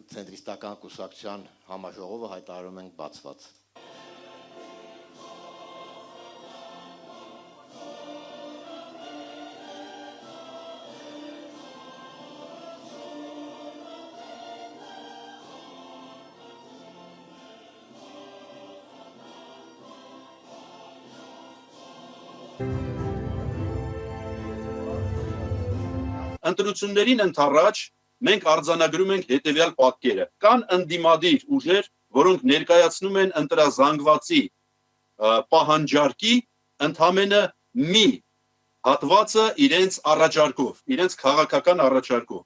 ցենտրիստական կուսակցության համաժողովը հայտարարում ենք բացված։ Ընտրություններին ընդառաջ մենք արձանագրում ենք հետևյալ պատկերը. կան ընդդիմադիր ուժեր, որոնք ներկայացնում են ընտրազանգվածի պահանջարկի ընդամենը մի հատվածը իրենց առաջարկով, իրենց քաղաքական առաջարկով։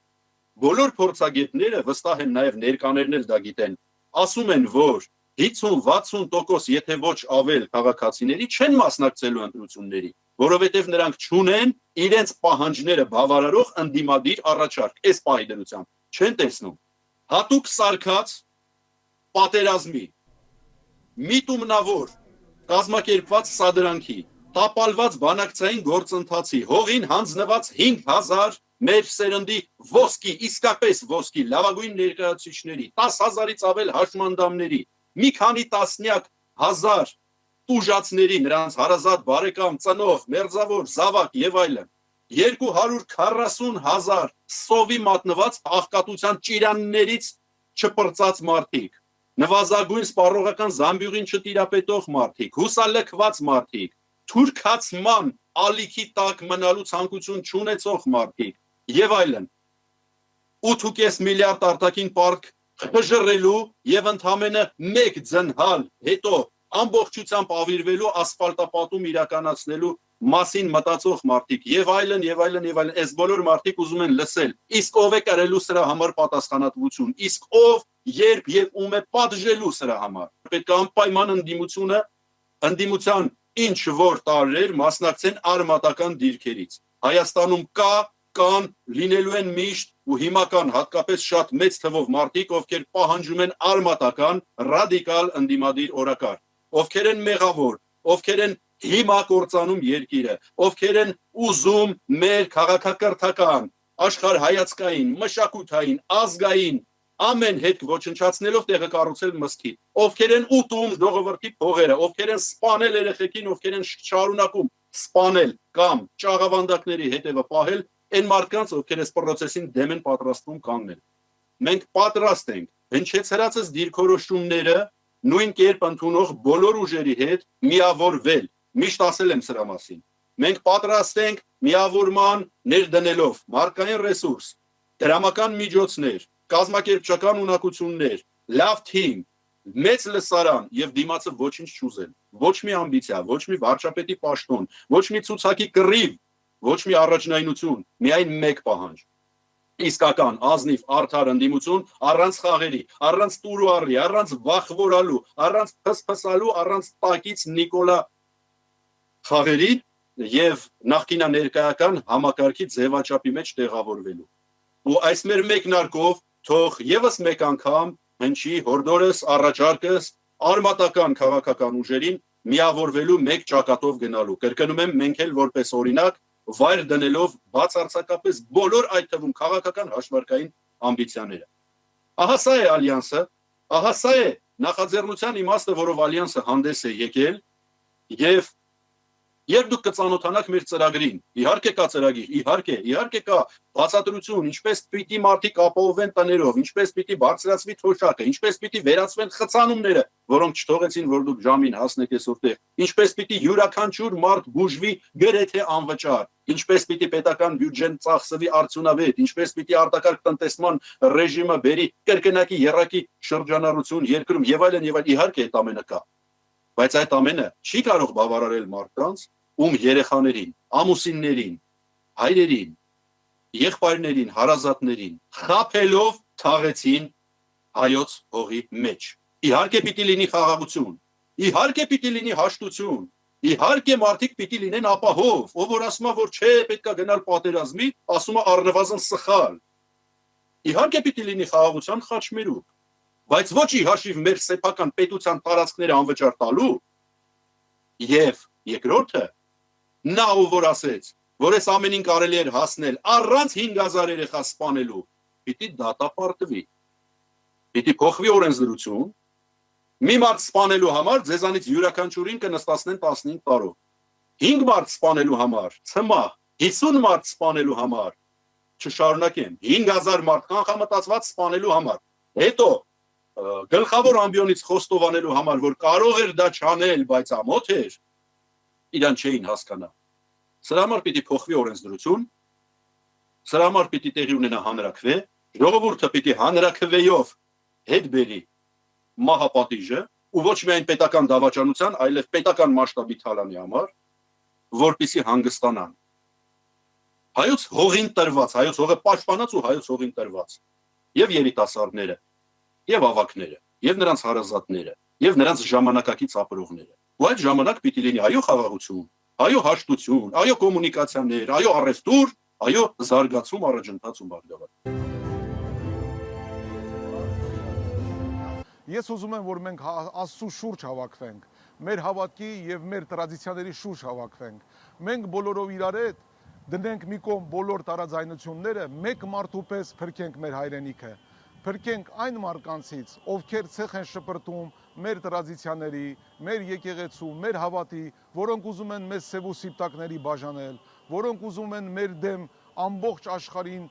Բոլոր փորձագետները, վստահ եմ նաև ներկաներն էլ դա գիտեն, ասում են, որ 50-60% եթե ոչ ավել քաղաքացիների չեն մասնակցելու ընտրությունների, որովհետև նրանք չունեն իրենց պահանջները բավարարող ընդդիմադիր առաջարկ, այս պահի դրությամբ չեն տեսնում։ Հատուկ սարքած պատերազմի, միտումնավոր կազմակերպված սադրանքի, տապալված բանակցային գործընթացի, հողին հանձնված 5000 մեր սերնդի ոսկի, իսկապես ոսկի, լավագույն ներկայացուցիչների, 10,000-ից ավել հաշմանդամների, մի քանի տասնյակ հազար տուժածների, նրանց հարազատ բարեկամ, ծնող, մերձավոր, զավակ եւ այլն, 240,000 սովի մատնված աղքատության ճիրաններից չպրծած մարդիկ, նվազագույն սպառողական զամբյուղին չտիրապետող մարդիկ, հուսալքված մարդիկ, թուրքացման ալիքի տակ մնալու ցանկություն չունեցող մարդիկ եւ այլն, 8.5 միլիարդ արտաքին պարկ խժռելու եւ ընդամենը մեկ ձնհալ հետո ամբողջությամբ ավիրվելու ասֆալտապատում իրականացնելու մասին մտածող մարդիկ եւ այլն եւ այլն եւ այլն, այս բոլոր մարդիկ ուզում են լսել, իսկ ով է կրելու սրա համար պատասխանատվություն, իսկ ով, երբ եւ ում է պատժելու սրա համար։ Պետք է անպայման ընդդիմության ինչ որ տարրեր մասնակցեն արմատական դիրքերից։ Հայաստանում կան, լինելու են միշտ ու հիմա կան հատկապես շատ մեծ թվով մարդիկ, ովքեր պահանջում են արմատական, ռադիկալ ընդդիմադիր օրակարգ, ովքեր են մեղավոր, ովքեր են հիմա կործանում երկիրը, ովքեր են ուզում մեր քաղաքակրթական, աշխարհայացքային, մշակութային, ազգային ամեն հետ ոչնչացնելով տեղը կառուցել մզկիթ, ովքեր են ուտում ժողովրդի փողերը, ովքեր են սպանել երեխեքին, ովքեր են շարունակում սպանել կամ ճաղավանդակների հետևը պահել, այն մարդկանց, ովքեր այս պրոցեսին դեմ են պատրաստվում կանգնել։ Մենք պատրաստ ենք հնչեցրածս դիրքորոշումները նույն կերպ ընդունող բոլոր ուժերի հետ միավորվել, միշտ ասել եմ սրա մասին։ Մենք պատրաստ ենք միավորման ներդնելով մարդկային ռեսուրս, դրամական միջոցներ, կազմակերպչական ունակություններ, լավ թիմ, մեծ լսարան եւ դիմացը ոչինչ չուզել, ոչ մի ամբիցիա, ոչ մի վարչապետի պաշտոն, ոչ մի ցուցակի կռիվ, ոչ մի առաջնայնություն, միայն մեկ պահանջ։ Իսկական ազնիվ արդար ընդդիմություն առանց խաղերի, առանց տուրուարի, առանց վախվորալու, առանց փսփսալու, առանց տակից Նիկոլա խաղերի եւ նախկինաներկայական համակարգի ձևաչափի մեջ տեղավորվելու։ Ու այս մեր մեկնարկով թող եւս մեկ անգամ հնչի հորդորս առաջարկս արմատական քաղաքական ուժերին միավորվելու մեկ ճակատով գնալու։ Կրկնում եմ, մենք էլ որպես օրինակ վայր դնելով բացարձակապես բոլոր այդ թվում քաղաքական հաշվարկային ամբիցիաները։ Ահա սա է ալյանսը, ահա սա է նախաձեռնության իմաստը, որով ալյանսը հանդես է եկել եւ երբ դուք կծանոթանաք մեր ծրագրին, իհարկե կա ծրագիր, իհարկե կա բացատրություն, ինչպես պիտի մարդիկ ապահովեն տներով, ինչպես պիտի բարձրացվի թոշակը, ինչպես պիտի վերացվեն խցանումները, որոնք չթողեցին, որ դուք ժամին հասնեք այսօրտեղ, ինչպես պիտի յուրաքանչյուր մարդ բուժվի գրեթե անվճար, ինչպես պիտի պետական բյուջեն ծախսվի արդյունավետ, ինչպես պիտի արտակարգ տնտեսման ռեժիմը բերի կրկնակի եռակի շրջանառություն երկրում եւ այլն, իհարկե այդ ամենը կա։ Բայց այդ ամենը չի կարող բավարարել մարդկանց, ում երեխաներին, ամուսիններին, հայրերին, եղբայրներին, հարազատներին խաբելով թաղեցին հայոց հողի մեջ։ Իհարկե պիտի լինի խաղաղություն, իհարկե պիտի լինի հաշտություն, իհարկե մարդիկ պիտի լինեն ապահով, ով որ ասում է, որ չէ, պետքա գնալ պատերազմի, ասում է առնվազն սխալ։ Իհարկե պիտի լինի խաղաղության խաչմերուկ, բայց ոչ ի հաշիվ մեր սեփական պետության տարածքները անվճար տալու եւ երկրորդը նա ով որ ասեց, որ այս ամենին կարելի էր հասնել առանց 5000 երեխա սպանելու, պիտի դատապարտվի։ Պիտի փոխվի օրենսդրություն։ Մի մարդ սպանելու համար ձեզանից յուրաքանչյուրին կնստացնեն 15 տարով։ 5 մարդ սպանելու համար, ցմա 50 մարդ սպանելու համար, չշարունակեմ, 5000 մարդ կանխամտածված սպանելու համար։ Հետո գլխավոր ամբիոնից խոստովանելու համար, որ կարող էր դա չանել, բայց ամոթ էր, իրան չէին հասկանա։ Սրա համար պիտի փոխվի օրենսդրություն, սրա համար պիտի տեղի ունենա հանրաքվե, ժողովուրդը պիտի հանրաքվեով հետ բերի մահապատիժը, ու ոչ միայն պետական դավաճանության, այլև պետական մասշտաբի թալանի համար, որպեսզի հանգստանան։ Հայոց հողին տրված, հայոց հողը պաշտպանած ու հայոց հողին տրված, եւ երիտասարդները, եւ ավակները, եւ նրանց հարազատները, եւ նրանց ժամանակակից ապրողները։ Ու այդ ժամանակ պիտի լինի այո խաղաղություն, այո հաշտություն, այո կոմունիկացիաներ, այո առևտուր, այո զարգացում, առաջընթաց ու բարգավաճ։ Ես ուզում եմ, որ մենք Աստծո շուրջ հավաքվենք, մեր հավատքի եւ մեր տրադիցիաների շուրջ հավաքվենք։ Մենք բոլորով իրար հետ դնենք մի կողմ բոլոր տարաձայնությունները, մեկ մարդու պես փրկենք մեր հայրենիքը, փրկենք այն մարկանցից, ովքեր ցեխ են շպրտում մեր տրադիցիաների, մեր եկեղեցու, մեր հավատի, որոնք ուզում են մեզ սև ու սիպտակների բաժանել, որոնք ուզում են մեր դեմ ամբողջ աշխարհին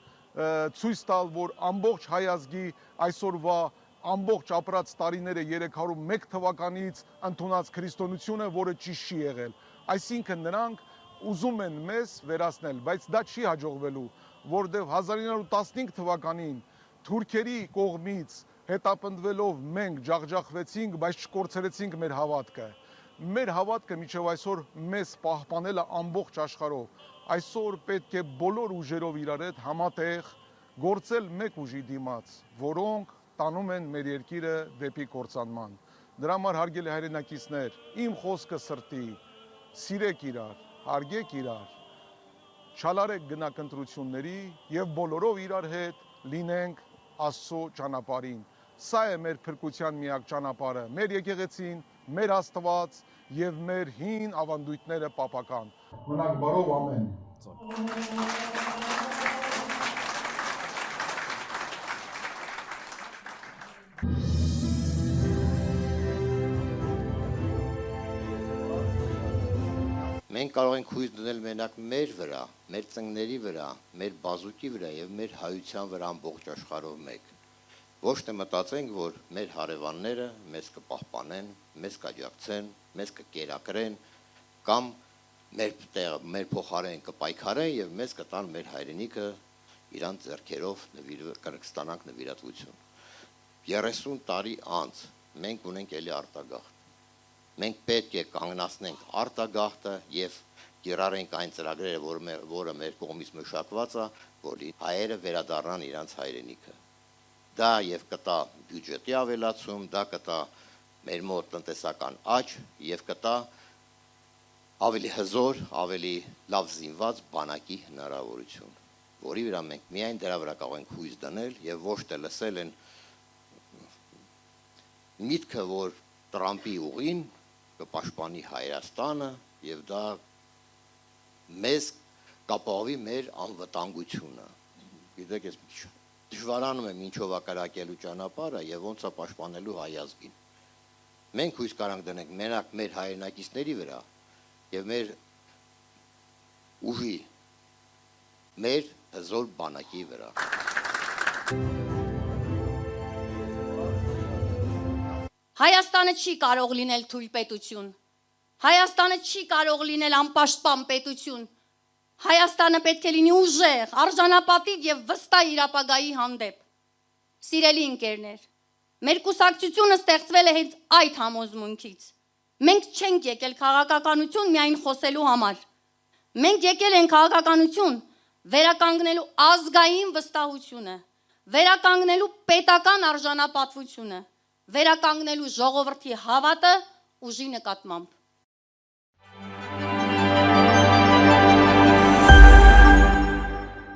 ցույց տալ, որ ամբողջ հայ ազգի այսօրվա ամբողջ ապրած տարիները 301 թվականից ընդունած քրիստոնեությունը, որը ճիշտ չի եղել։ Այսինքն նրանք ուզում են մեզ վերացնել, բայց դա չի հաջողվելու, որտեղ 1915 թվականին թուրքերի կողմից հետապնդվելով մենք ջախջախվեցինք, բայց չկորցրեցինք մեր հավատքը։ Մեր հավատքը մինչև այսօր մեզ պահպանել է ամբողջ աշխարհով։ Այսօր պետք է բոլոր ուժերով իրար հետ համատեղ գործել մեկ ուժի դիմաց, որոնք տանում են մեր երկիրը դեպի կործանման։ Դրա համար հարգելի հայրենակիցներ, իմ խոսքը սրտի, սիրեք իրար, հարգեք իրար, չալարեք գնակընտրությունների եւ բոլորով իրար հետ լինենք Աստծո ճանապարհին։ Սա է մեր փրկության միակ ճանապարհը, մեր եկեղեցին, մեր Աստված եւ մեր հին ավանդույթները պապական։ Մնաք բարով, ամեն։ Մենք կարող ենք հույս դնել մենակ մեր վրա, մեր ծնկների վրա, մեր բազուկի վրա եւ մեր հայության վրա ամբողջ աշխարհով մեկ։ Ոչ թե մտածենք, որ մեր հարևանները մեզ կպահպանեն, մեզ կաջակցեն, մեզ կկերակրեն կամ մեր փոխարեն կպայքարեն եւ մեզ կտան մեր հայրենիքը իրանց ձեռքերով կստանանք նվիրատվություն։ 30 տարի անց մենք ունենք էլի արտագաղթ։ Մենք պետք է կանգնացնենք արտագաղթը եւ կիրառենք այն ծրագրերը, որը մեր կողմից մշակված է, որ հայերը վերադառնան իրանց հայրենիքը։ Դա եւ կտա բյուջետի ավելացում, դա կտա մեր մոտ տնտեսական աճ եւ կտա ավելի հզոր, ավելի լավ զինված բանակի հնարավորություն, որի վրա մենք միայն դրա վրա կարող ենք հույս դնել եւ ոչ թե լսել են միտքը, որ Տրամպի ուղին կպաշտպանի Հայաստանը եւ դա մեզ կապահովի մեր անվտանգությունը։ Գիտեք, ես դժվարանում եմ ինչով ակարակելու ճանապարհը եւ ոնց է պաշտպանելու հայ ազգին։ Մենք հույս կարանք դնենք մենակ մեր հայրենակիցների վրա եւ մեր ուժի, մեր հզոր բանակի վրա։ Հայաստանը չի կարող լինել թույլ պետություն, Հայաստանը չի կարող լինել անպաշտպան պետություն, Հայաստանը պետք է լինի ուժեղ, արժանապատիվ եւ վստահ իր ապագայի հանդեպ։ Սիրելի ընկերներ, մեր կուսակցությունը ստեղծվել է հենց այդ համոզմունքից։ Մենք չենք եկել քաղաքականություն միայն խոսելու համար։ Մենք եկել ենք քաղաքականություն վերականգնելու ազգային վստահությունը, վերականգնելու պետական արժանապատվությունը, վերականգնելու ժողովրդի հավատը ուժի նկատմամբ։